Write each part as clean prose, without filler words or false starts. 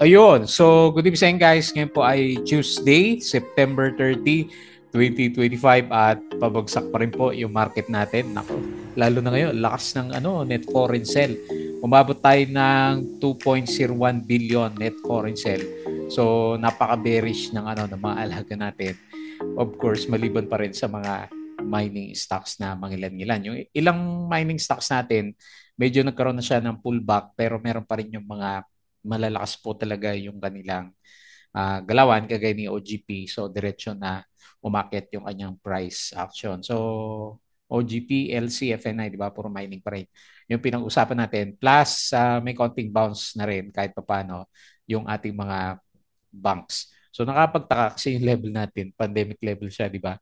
Ayun. So, good evening sa inyo guys. Ngayon po ay Tuesday, September 30, 2025 at pabagsak pa rin po yung market natin. Nako, lalo na ngayon, lakas ng net foreign sell. Umabot tayo ng 2.01 billion net foreign sell. So, napaka-bearish ng mga alaga natin. Of course, maliban pa rin sa mga mining stocks na mangilan-ngilan. Yung ilang mining stocks natin, medyo nagkaroon na siya ng pullback pero meron pa rin yung mga malalakas po talaga yung kanilang galawan kagaya ni OGP. So diretso na umakyat yung kanyang price action. So OGP, LC, FNI, di ba? Puro mining pa rin. Yung pinag-usapan natin. Plus, may konting bounce na rin kahit papaano yung ating mga banks. So nakapagtaka kasi yung level natin, pandemic level siya, di ba?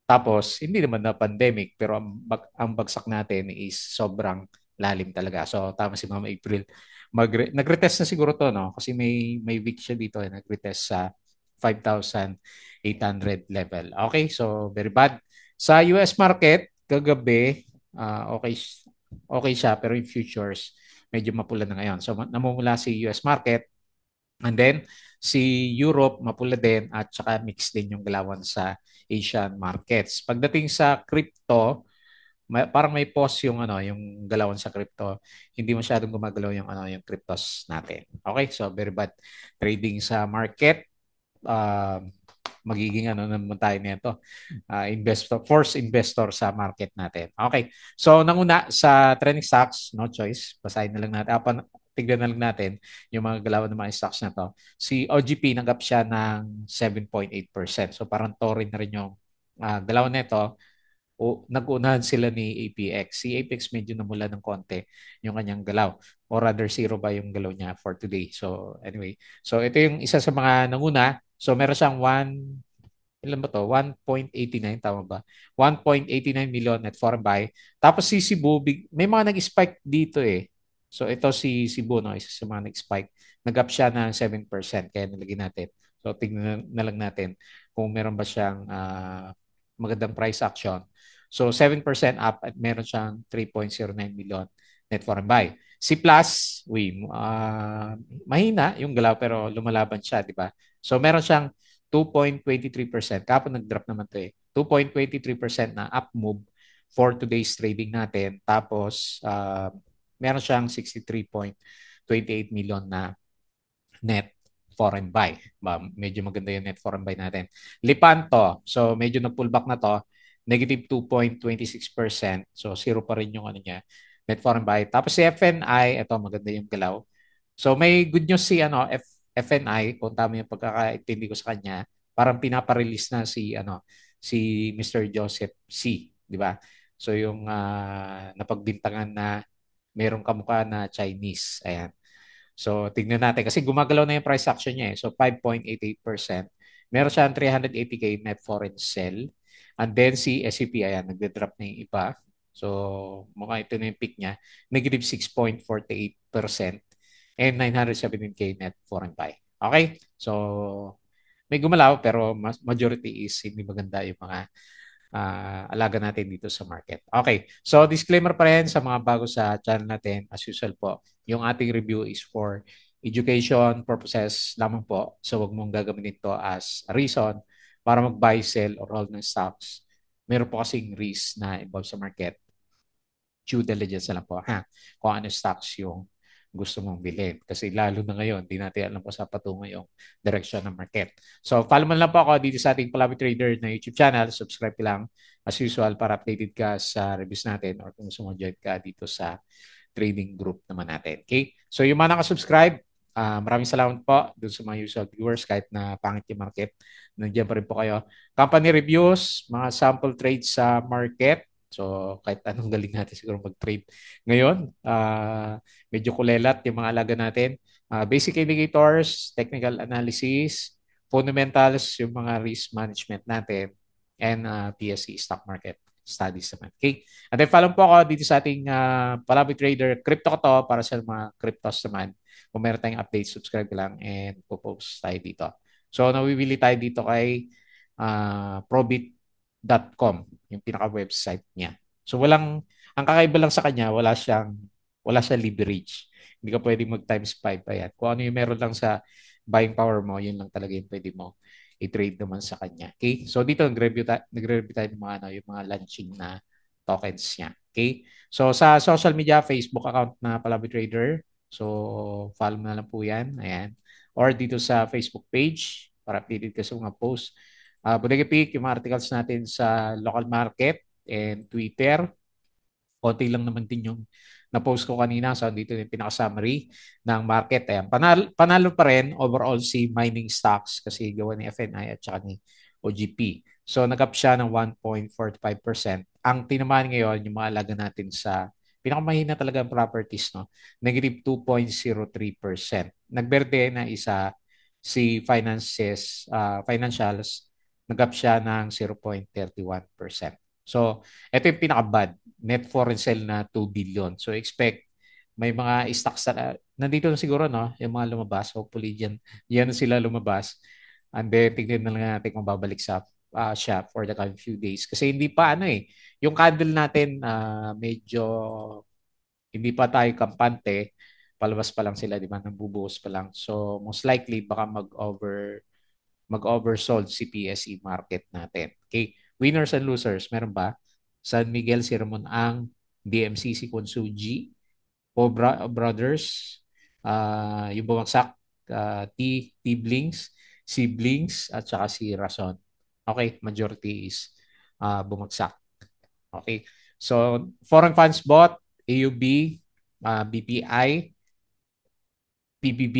Tapos, hindi naman na pandemic, pero ang bagsak natin is sobrang lalim talaga. So, tama si Mama April. Nagretest na siguro to, no? Kasi may week siya dito, nagretest sa 5,800 level. Okay, so very bad. Sa US market, kagabi, okay, okay siya, pero yung futures, medyo mapula na ngayon. So, namumula si US market, and then, si Europe, mapula din at saka mix din yung galawan sa Asian markets. Pagdating sa crypto, parang may pause yung galawan sa crypto. Hindi masyadong gumagalaw yung cryptos natin. Okay, so very bad trading sa market. Uh, Magiging naman tayo nito. Force investor sa market natin. Okay. So nanguna sa trending stocks, no choice. Basahin na lang natin. Tignan na lang natin yung mga galawan ng mga stocks na to. Si OGP nanggap siya ng 7.8%. So parang torin na rin yung galawan nito. Nag-unahan sila ni APX. Si APX medyo namula ng konti yung kanyang galaw. Or rather, zero ba yung galaw niya for today. So anyway. So ito yung isa sa mga nanguna. So meron siyang ilan ba to? 1.89, tama ba? 1.89 million net foreign buy. Tapos si Cebu, may mga nag-spike dito eh. So ito si Cebu, no? Isa sa mga nag-spike. Nag-up siya ng 7%, kaya nilagyan natin. So tignan na lang natin kung meron ba siyang magandang price action. So 7% up at meron siyang 3.09 million net foreign buy. Si Plus, mahina yung galaw pero lumalaban siya, di ba? So meron siyang 2.23%. Kapon nag-drop naman to eh. 2.23% na up move for today's trading natin. Tapos, meron siyang 63.28 million na net foreign buy. Medyo maganda yung net foreign buy natin. Lipanto, so medyo nag-pullback na to. Negative 2.26%. So, zero pa rin yung niya, net foreign buy. Tapos si FNI, ito maganda yung galaw. So may good news si FNI, kung tama yung pagkakaintindi ko sa kanya, parang pinapa-release na si Mr. Joseph C, di ba? So yung napagbintangan na merong kamukha na Chinese. Ayan. So tignan natin kasi gumagalaw na yung price action niya eh. So 5.88%. Meron siyang 380k net foreign sell. And then si SCP, ayan, nagde-drop na yung iba. So mukhang ito na yung peak niya. Negative 6.48% and 917k net foreign buy. Okay? So may gumalaw pero majority is hindi maganda yung mga alaga natin dito sa market. Okay, so disclaimer pa rin sa mga bago sa channel natin, as usual po, yung ating review is for education purposes lamang po. So wag mong gagamitin ito as a reason para mag-buy, sell, or hold ng stocks. Meron po kasing risk na involved sa market. Due diligence na lang po, ha? Kung ano stocks yung gusto mong bilhin. Kasi lalo na ngayon, di natin alam kung saan patungo yung direction ng market. So, follow mo lang po ako dito sa ating Palabi Trader na YouTube channel. Subscribe ka lang as usual para updated ka sa reviews natin or kung gusto mo join ka dito sa trading group naman natin. Okay? So, yung mga nakasubscribe, maraming salamat po dun sa mga usual viewers kahit na pangit yung market. Nandiyan pa rin po kayo. Company reviews, mga sample trades sa market. So, kahit anong galing natin siguro mag-trade. Ngayon, medyo kulelat yung mga alaga natin. Basic indicators, technical analysis, fundamentals, yung mga risk management natin, and PSE stock market studies naman. Okay? And then follow po ako dito sa ating Palabi Trader. Crypto ko to para sa mga cryptos naman. Kung meron tayong update, subscribe ka lang and post tayo dito. So, nawibili tayo dito kay probit.com, yung pinaka-website niya. So, ang kakaiba lang sa kanya, wala siyang Wala siya leverage. Hindi ka pwedeng mag times 5 pa yan. Kung ano yung meron lang sa buying power mo, yun lang talaga yung pwede mo i-trade naman sa kanya. Okay? So dito nagre-review tayo ng mga, ano, yung mga launching na tokens niya. Okay? So sa social media, Facebook account na Palabi Trader. So follow mo na lang po yan. Ayan. Or dito sa Facebook page para updated ka sa mga posts. Bodega Peak, yung mga articles natin sa local market and Twitter. Konti lang naman din yung na-post ko kanina. So, dito yung pinaka-summary ng market. Ayan. Panalo pa rin overall si mining stocks kasi gawa ni FNI at saka ni OGP. So, nag-up siya ng 1.45%. Ang tinamaan ngayon, yung mga alaga natin sa pinakamahina talaga ang properties, no? Negative 2.03%. Nagberde na isa si financials, nag-up siya ng 0.31%. So, ito yung pinaka-bad. Net foreign sale na 2 billion. So, expect may mga stocks na, nandito na siguro, no? Yung mga lumabas. Hopefully, yan na sila lumabas. And then, tignan na lang natin kung babalik sa siya for the coming few days. Kasi hindi pa, ano eh, yung candle natin, medyo hindi pa tayo kampante. Palabas pa lang sila, di ba? Nagbubuhos pa lang. So, most likely, baka mag-oversold si PSE market natin. Okay. Winners and losers, meron ba? San Miguel, si Ramon Ang, DMC, si Konsuji, Brothers, yung bumagsak, T-Blinks, si Blinks, at saka si Rason. Okay, majority is bumagsak. Okay. So, foreign funds bought, AUB, BPI, PBB,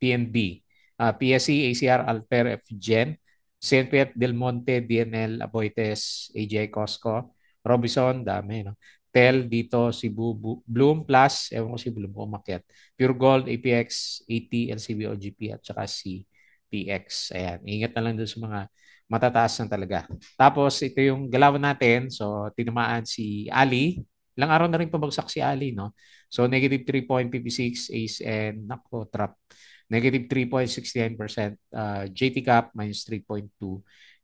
PNB, PSC, ACR, Alper, FGen, CNPF, Del Monte, DNL, Aboites, AGI Costco, Robinson, dami, no? Tel, dito, Cebu, Bloom Plus, ewan ko si Bloom, umakyat. Pure Gold, APX, AT, LCB, OGP, at saka si PX. Ayan, ingat na lang dun sa mga matataas na talaga. Tapos, ito yung galawan natin. So, tinamaan si Ali. Ilang araw na rin pabagsak si Ali, no? So, negative 3.56 Ace and nako, trap. Negative 3.69%. JT Cap minus 3.2.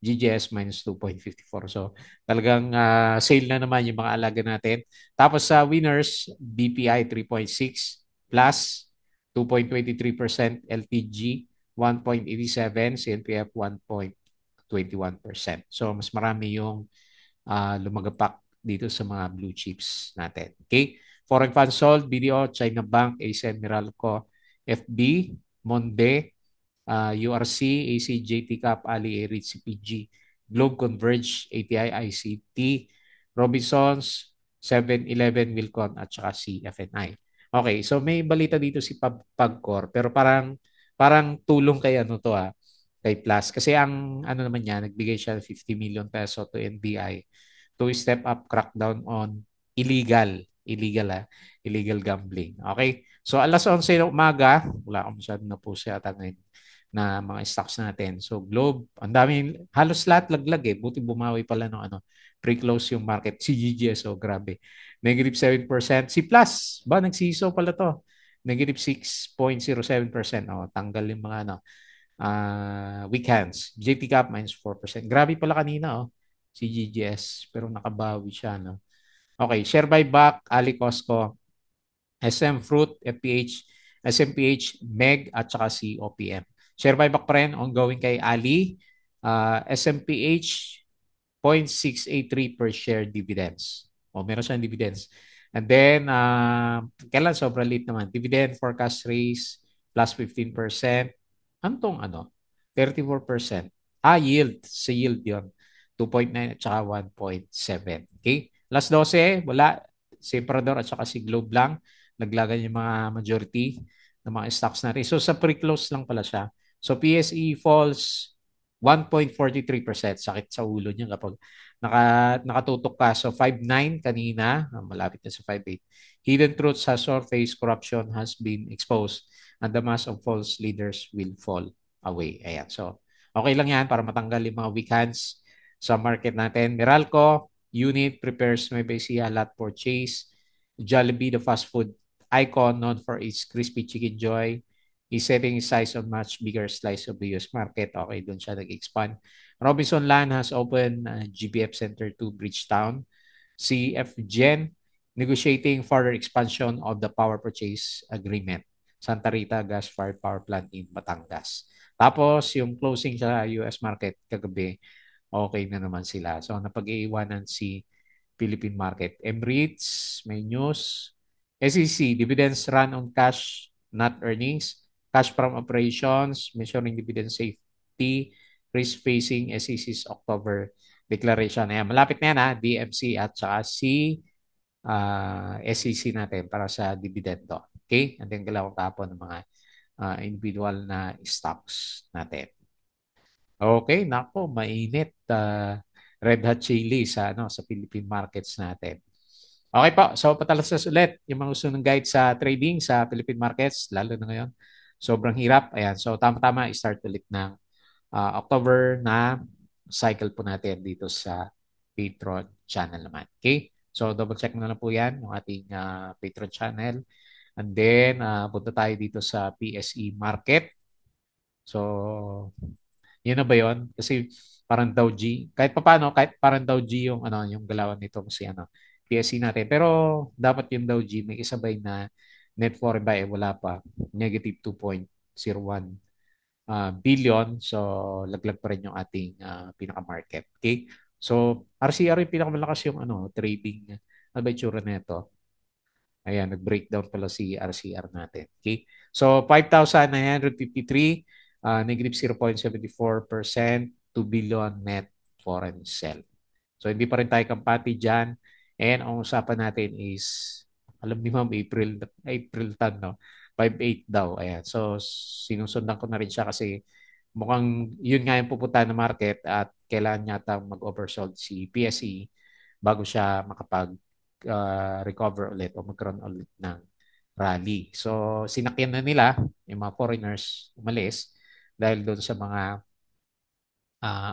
GGS minus 2.54. So, talagang sale na naman yung mga alaga natin. Tapos sa winners, BPI 3.6 plus 2.23%, LTG 1.87, CNPF 1.21%. So, mas marami yung lumagapak dito sa mga blue chips natin. Okay? Foreign funds sold, BDO, China Bank, ASEAN, Meralco, FB, Monde, URC, ACJT Cap, Ali, Arid, CPG, Globe Converge, ATI, ICT, Robinsons, 7-Eleven, Wilcon, at saka si FNI. Okay, so may balita dito si Pagcor, pero parang tulong kay ano to kay Plus. Kasi ang ano naman niya, nagbigay siya ng 50 million peso to NBI to step up crackdown on illegal gambling. Okay? So alas 11 ng umaga, wala akong masyadong na po siya ngayon na mga stocks natin. So Globe, ang daming halos lahat laglag eh. Buti bumawi pala ng ano, pre-close yung market. Si GGS, grabe. Negative 7%. Si Plus, nagsiso pala to. Negative 6.07%. Tanggal yung mga ano, weak hands. JT Cap minus 4%. Grabe pala kanina si GGS pero nakabawi siya no. Okay, share buyback, Ali Costco, SM Fruit, FPH, SMPH, MEG at saka si OPM. Share buyback pa rin ongoing kay Ali, SMPH 0.683 per share dividends. Meron siyang dividends. And then, kailan sobrang late naman? Dividend forecast raise plus 15%. Antong ano? 34%. Yield. Sa yield yon 2.9 at saka 1.7. Okay? Last 12, wala. Si Prador at saka si Globe lang. Naglagan yung mga majority ng mga stocks natin. So, sa pre-close lang pala siya. So, PSE falls 1.43%. Sakit sa ulo niya kapag nakatutok ka. So, 5.9 kanina. Malapit na sa 5.8. Hidden truths has surfaced. Corruption has been exposed. And the mass of false leaders will fall away. Ayan. So, okay lang yan para matanggal yung mga weak hands sa market natin. Meralco, unit prepares Nueva Ecija lot for Chase. Jollibee, the fast food icon known for its crispy chicken joy, is setting his size on much bigger slice of the US market. Okay, doon siya nag-expand. Robinson Land has opened GBF Center to Bridgetown. CF Gen negotiating further expansion of the power purchase agreement. Santa Rita Gas-Fired Power Plant in Batangas. Tapos, yung closing sa US market kagabi, okay na naman sila. So, napag-iiwanan si Philippine market. MREITs, may news. SEC, dividends run on cash, not earnings. Cash from operations, measuring dividend safety, risk-facing SEC's October declaration. Ayan, malapit na yan ha, DMC at saka si SEC natin para sa dividendo. Okay? And then galawang tapon ng mga individual na stocks natin. Okay, nako, mainit. Red hot chili sa sa Philippine markets natin. Okay po, so patalastas ulit yung mga gusto ng guide sa trading sa Philippine markets, lalo na ngayon. Sobrang hirap. Ayan, so tama-tama, start ulit ng October na cycle po natin dito sa Patreon channel naman. Okay? So double check na lang po yan, yung ating Patreon channel. And then, punta tayo dito sa PSE market. So, yun na ba yun? Kasi parang Dow G, kahit pa paano, kahit parang Dow G yung, yung galawan nito kasi PSE natin. Pero dapat yung Dow G may isabay na net foreign buy, wala pa. Negative 2.01 billion. So, laglag pa rin yung ating pinaka-market. Okay? So, RCR yung pinakamalakas yung trading. Ano ba yung tsura na ito? Ayan, nag-breakdown pala si RCR natin. Okay? So, 5,953, negative 0.74%, 2 billion net foreign sell. So, hindi pa rin tayo kampati dyan. And ang usapan natin is, alam ni Ma'am, April tan, no? 5.8 daw. Ayan. So, sinusundan ko na rin siya kasi mukhang yun nga yung pupunta na market at kailangan yata mag-oversold si PSE bago siya makapag recover ulit o magkaroon ulit ng rally. So, sinakyan na nila yung mga foreigners umalis dahil doon sa mga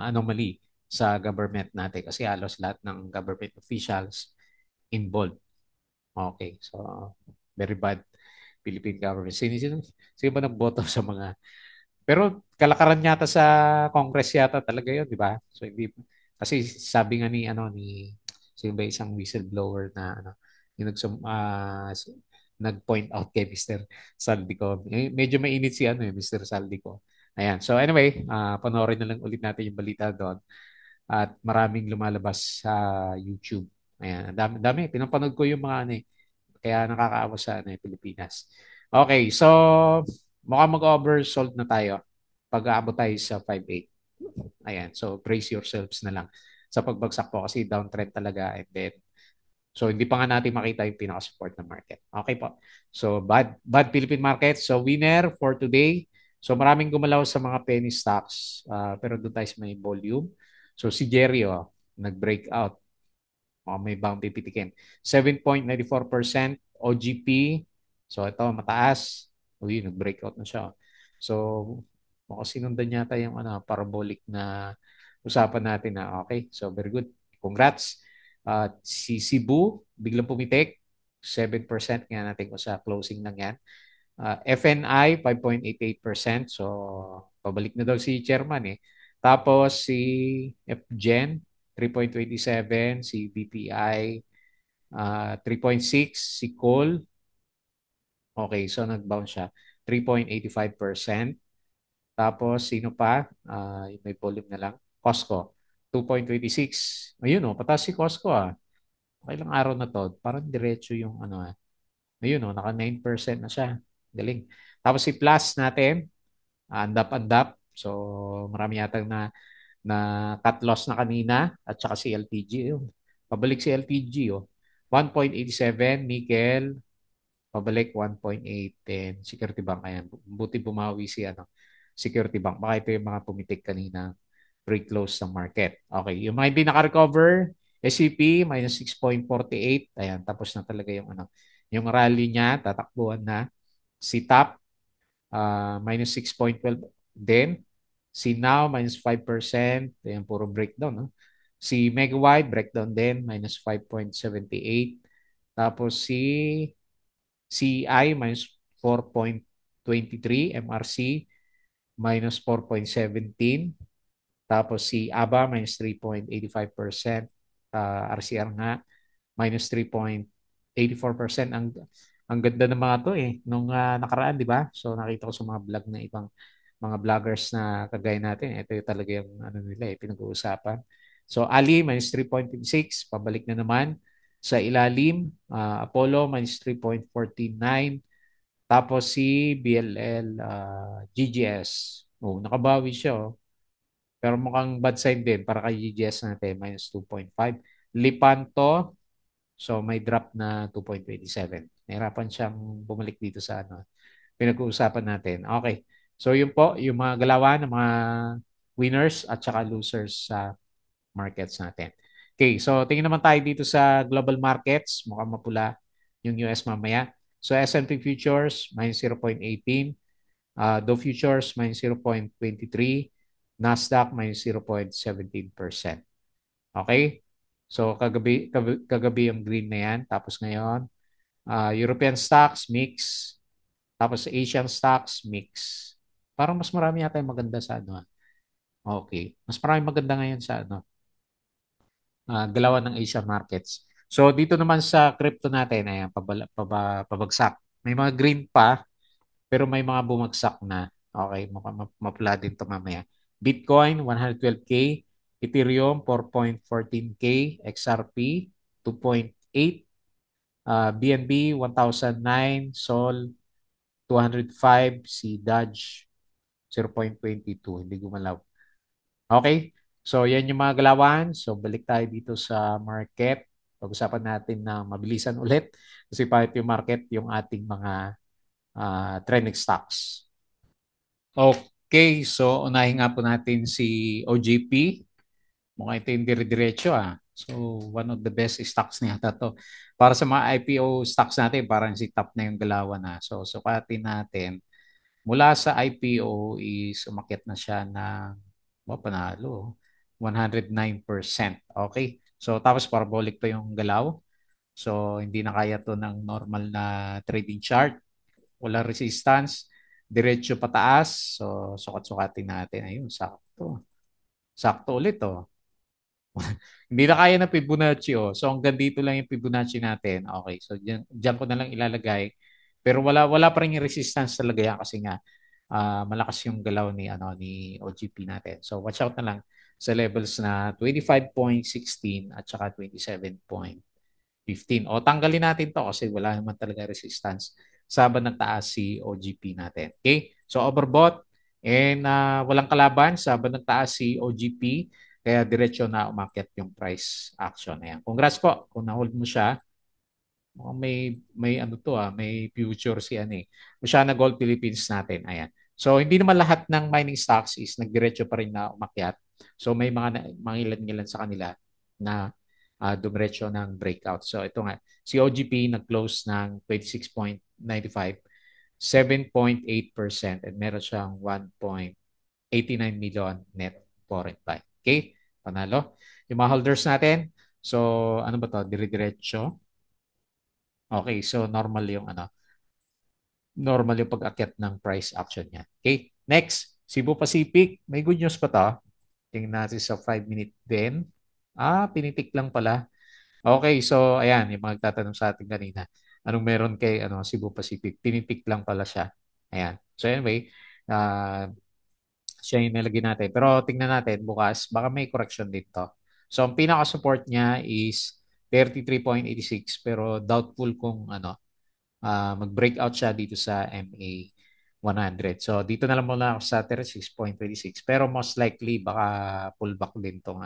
anomaly sa government natin kasi halos lahat ng government officials involved. Okay, so very bad Philippine government. Sino ba nagboto sa mga pero kalakaran yata sa Congress yata talaga 'yon, di ba? So hindi kasi sabi nga ni sino ba isang whistleblower na yung nag-point out kay Mr. Saldico. Medyo mainit si Mr. Saldico. Ayan. So anyway, panoorin na lang ulit natin yung balita doon at maraming lumalabas sa YouTube. Ayan, dami. Pinapanood ko yung mga kaya nakakaawa sa Pilipinas. Okay, so mukhang mag-oversold na tayo pag aabot tayo sa 5.8. Ayan, so brace yourselves na lang sa pagbagsak po kasi downtrend talaga and then so hindi pa nga natin makita yung pinaka-support ng market. Okay po. So bad Philippine market. So winner for today. So maraming gumalaw sa mga penny stocks pero doon tayo sa may volume. So si Jerry nag-breakout. May bounty pitikin. 7.94% OGP. So ito mataas. Uy, nag-breakout na siya. So mukhang sinundan yata yung parabolic na usapan natin na okay. So very good. Congrats. Si Cebu, biglang pumitik. 7% nga natin kung sa closing lang yan. FNI, 5.88%. So, pabalik na daw si chairman eh. Tapos si FGen, 3.27. Si BPI, 3.6. Si Coal, okay, so nag-bounce siya. 3.85%. Tapos, sino pa? May volume na lang. Costco, 2.26. Ayun pataas si Costco Okay lang araw na to. Parang diretso yung Ayun naka 9% na siya. Galing. Tapos si Plus natin, andap-andap. So marami yata na cut loss na kanina at saka si LTG. Pabalik si LTG 1.87 nickel, pabalik 1.8 Security Bank. Ayan. Buti bumawi si Security Bank. Baka ito yung mga pumitik kanina pre-close ng market. Okay. Yung mga hindi naka-recover, SCP minus 6.48. Ayan. Tapos na talaga yung rally niya. Tatakbuhan na. Si TAP minus 6.12 din. Si Now minus 5%. Ayan. Puro breakdown. Si Megawide breakdown din. Minus 5.78. Tapos si CI minus 4.23, MRC minus 4.17, tapos si ABA minus 3.85%, RCR nga minus 3.85, 84%. Ang ganda ng mga to eh nung nakaraan, di ba? So nakita ko sa mga vlog na ibang mga vloggers na kagaya natin, ito yung talaga yung ano nila eh, pinag-uusapan. So Ali minus 3.56, pabalik na naman sa ilalim. Apollo minus 3.49. Tapos si BLL, GGS. Oh, nakabawi siya oh. Pero mukhang bad side din para kay GGS natin, minus 2.5. Lipanto, so may drop na 2.27. Nahirapan siyang bumalik dito sa ano, pinag-uusapan natin. Okay. So yun po, yung mga galawan ng mga winners at saka losers sa markets natin. Okay, so tingin naman tayo dito sa global markets. Mukhang mapula yung US mamaya. So S&P futures minus 0.18, Dow futures minus 0.23, Nasdaq minus 0.17%. Okay? So kagabi yung green na yan. Tapos ngayon, European stocks mix, tapos Asian stocks mix. Parang mas marami yata yung maganda sa ano. Okay. Mas marami maganda ngayon sa ano, galawan ng Asian markets. So dito naman sa crypto natin, ayan, pabagsak. May mga green pa, pero may mga bumagsak na. Okay, mapula din ito mamaya. Bitcoin, 112K. Ethereum, 4.14K. XRP, 2.8. BNB, 1,009. Sol, 205. Si Dodge, 0.22. Hindi gumalaw. Okay? So, yan yung mga galawan. So, balik tayo dito sa market. Pag-usapan natin na mabilisan ulit. Kasi pahit yung market, yung ating mga trending stocks. Okay, so unahin nga po natin si OGP. Mukhang ito yung dire-diretso ah. So, one of the best stocks niya to. Para sa mga IPO stocks natin, parang si top na yung galawan na. So, sukatin natin. Mula sa IPO is umakyat na siya ng, panalo, 109%. Okay? So, tapos parabolic pa yung galaw. So, hindi na kaya to ng normal na trading chart. Wala resistance. Diretso pataas. So, sukat-sukatin natin. Ayun, sakto. Sakto ulit, oh. Hindi na kaya ng Fibonacci, oh. So, hanggang dito lang yung Fibonacci natin. Okay, so dyan ko na lang ilalagay. Pero wala pa rin yung resistance talaga yan kasi nga malakas yung galaw ni OGP natin. So, watch out na lang sa levels na 25.16 at saka 27.15. O, tanggalin natin to kasi wala naman talaga resistance sa bandang taas si OGP natin. Okay? So, overbought and walang kalaban sa bandang taas si OGP. Kaya diretso na umakyat yung price action. Ayan. Congrats po kung na-hold mo siya. May ano to may future si ano eh. Oceana Gold Philippines natin. Ayan. So hindi naman lahat ng mining stocks is nagdiretso pa rin na umakyat. So may mga ilan-ilan sa kanila na dumiretso ng breakout. So ito nga, si OGP nag-close ng 26.95, 7.8% and meron siyang 1.89 million net foreign buy. Okay? Panalo. Yung mga holders natin, so ano ba to? Dire-diretso. Okay, so normal yung pag-akyat ng price action niya. Okay, next, Cebu Pacific. May good news pa to. Tingnan natin sa 5-minute din. Pinitik lang pala. Okay, so ayan, yung mga nagtatanong sa atin kanina. Anong meron kay Cebu Pacific? Pinitik lang pala siya. Ayan. So anyway, uh, siya yung nilagay natin. Pero tingnan natin bukas, baka may correction dito. So ang pinaka-support niya is 33.86 pero doubtful kung mag-breakout siya dito sa MA 100. So dito na lang muna ako sa 36.26 pero most likely baka pullback din tong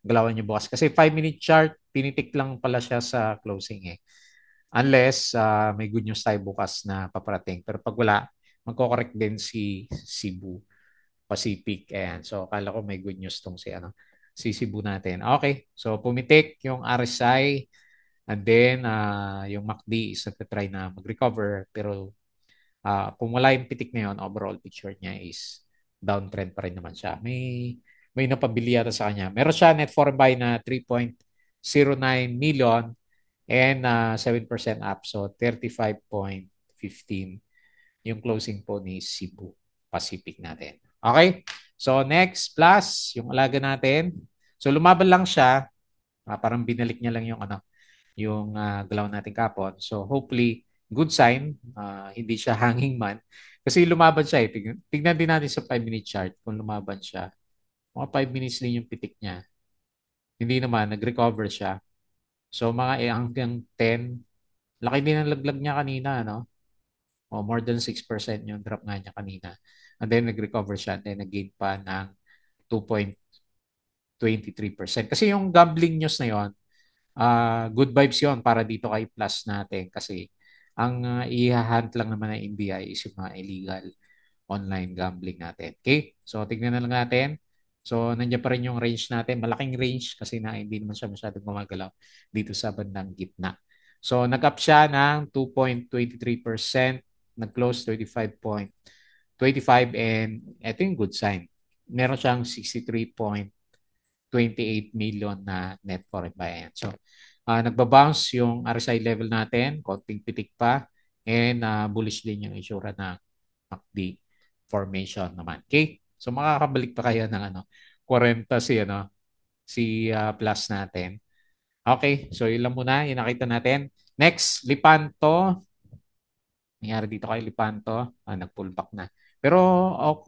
galawan niyo bukas kasi 5-minute chart tinitik lang pala siya sa closing eh. Unless may good news tayo bukas na paparating. Pero pag wala, magko-correct din si Cebu Pacific. Ayan. So akala ko may good news tong si Cebu natin. Okay. So pumitik yung RSI and then yung MACD is nagtatry na mag-recover pero kung wala yung pitik na yun, overall picture niya is downtrend pa rin naman siya. May napabili yata sa kanya. Meron siya net foreign buy na 3.09 million and 7% up. So 35.15 yung closing po ni Cebu Pacific natin. Okay? So next, plus yung alaga natin. So lumaban lang siya. Parang binalik niya lang yung galaw natin kapon. So hopefully, good sign. Hindi siya hanging man. Kasi lumaban siya eh. Tignan din natin sa 5-minute chart kung lumaban siya. Mga 5 minutes din yung pitik niya. Hindi naman, nag-recover siya. So mga hanggang 10, laki din ang laglag niya kanina, no? O more than 6% yung drop nga niya kanina. And then nag-recover siya and then nag-gain pa ng 2.23%. Kasi yung gambling news na yon, good vibes yon para dito kay Plus natin kasi ang i-hunt lang naman ng NBI is yung mga illegal online gambling natin. Okay? So, tignan na lang natin. So, nandiyan pa rin yung range natin. Malaking range kasi na hindi naman siya masyadong gumagalaw dito sa bandang gitna. So, nag-up siya ng 2.23%, nag-close 25.25 and ito yung good sign. Meron siyang 63.28 million na net foreign buy. So, nagbabounce yung RSI level natin, konting pitik pa, and bullish din yung itsura na MACD formation naman. Okay? So makakabalik pa kaya ng 40 si plus natin. Okay, so yun lang muna, yung nakita natin. Next, Lipanto. Nangyari dito kay Lipanto, nag-pullback na. Pero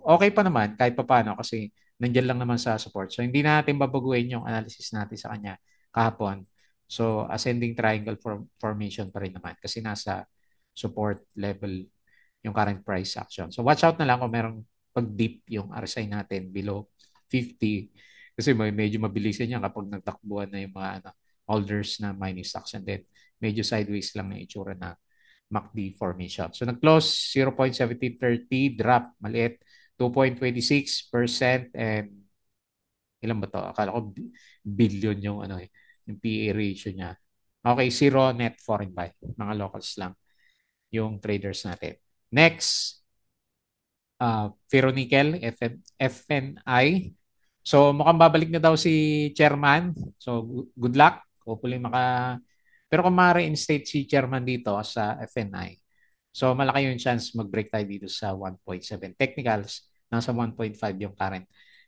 okay pa naman kahit pa paano kasi nandiyan lang naman sa support. So hindi natin babaguhin yung analysis natin sa kanya kahapon. So ascending triangle formation pa rin naman kasi nasa support level yung current price action. So watch out na lang kung merong pag-dip yung RSI natin below 50 kasi medyo mabilis yan kapag nagtakbuhan na yung mga holders na mining stocks and then medyo sideways lang na itsura na MACD formation. So nag-close 0.1730 drop maliit 2.26% and ilan ba to? Akala ko billion yung yung PA ratio niya. Okay, zero net foreign buy. Mga locals lang yung traders natin. Next, Ferronickel, FNI. So mukhang babalik na daw si chairman. So good luck. Hopefully Pero kung ma-reinstate si chairman dito sa FNI, so malaki yung chance mag-break tayo dito sa 1.7. Technicals, nasa 1.5 yung current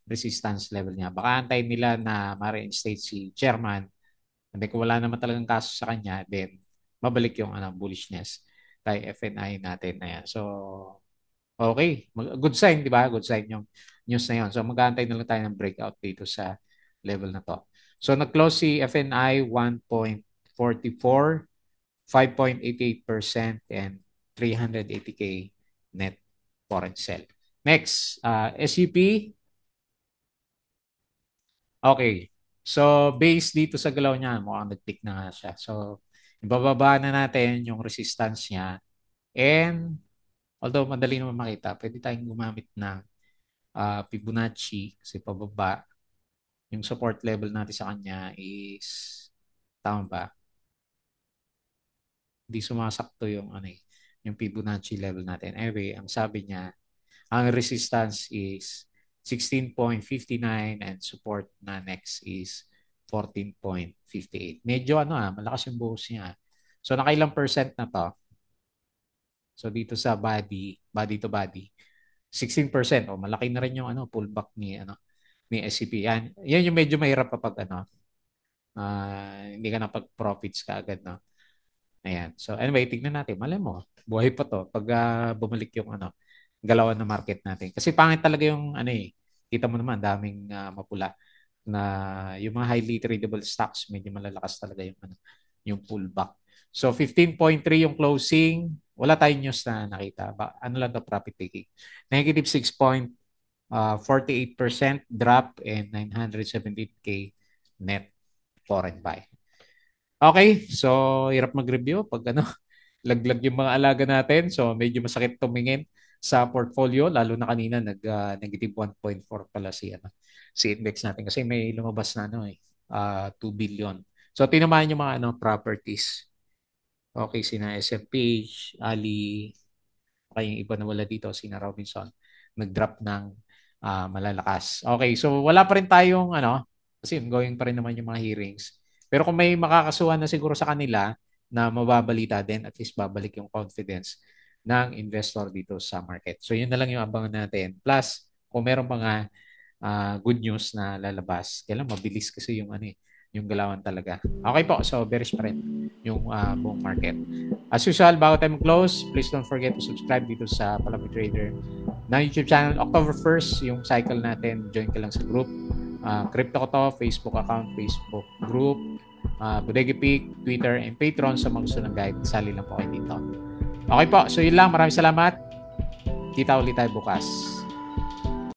resistance level niya. Baka antayin nila na ma-reinstate si chairman. Hindi kung wala naman talagang kaso sa kanya, then mabalik yung bullishness kay FNI natin na yan. So okay, good sign, di ba? Good sign yung news na yun. So mag-aantay na lang tayo ng breakout dito sa level na to. So nag-close si FNI 1.44, 5.88% and 380K net foreign sell. Next, SUP. Okay. So based dito sa galaw niya, mukhang nag-tick na nga siya. So ibababa na natin yung resistance niya and although madali naman makita, pwede tayong gumamit ng Fibonacci kasi pababa. Yung support level natin sa kanya is, tama ba? Hindi sumasakto yung yung Fibonacci level natin. Anyway, ang sabi niya, ang resistance is 16.59 and support na next is 14.58. Medyo malakas yung buhos niya. So nakailang percent na to? So dito sa body to body, 16%. O malaki na rin yung pullback ni SCP. Yan yung medyo mahirap kapag hindi ka napag-profits ka agad, no? Ayan. So anyway, tignan natin. Malay mo, buhay pa to pag bumalik yung galawan ng market natin. Kasi pangit talaga yung kita mo naman daming mapula na yung mga highly tradable stocks, medyo malalakas talaga yung pullback. So 15.3 yung closing. Wala tayong news na nakita. Ano lang to, profit taking. Negative 6.48% drop and 917K net foreign buy. Okay, so hirap mag-review pag laglag yung mga alaga natin. So medyo masakit tumingin sa portfolio lalo na kanina negative 1.4 pala si index natin kasi may lumabas na 2 billion. So tinamaan yung mga properties. Okay, sina SMPH, Ali, kaya yung iba na wala dito, sina Robinson, nag-drop ng malalakas. Okay, so wala pa rin tayong kasi ongoing pa rin naman yung mga hearings. Pero kung may makakasuhan na siguro sa kanila na mababalita din, at least babalik yung confidence ng investor dito sa market. So yun na lang yung abangan natin. Plus, kung meron mga good news na lalabas, kailan mabilis kasi yung yung galawan talaga. Okay po, so bearish pa rin yung buong market. As usual, bago tayo mag-close, please don't forget to subscribe dito sa Palami Trader na YouTube channel. October 1st, yung cycle natin, join ka lang sa group. Crypto ko to, Facebook account, Facebook group, Bodega Peak, Twitter, and Patreon sa mga gusto ng guide. Sali lang po kayo dito. Okay po, so yun lang. Maraming salamat. Kita ulit tayo bukas.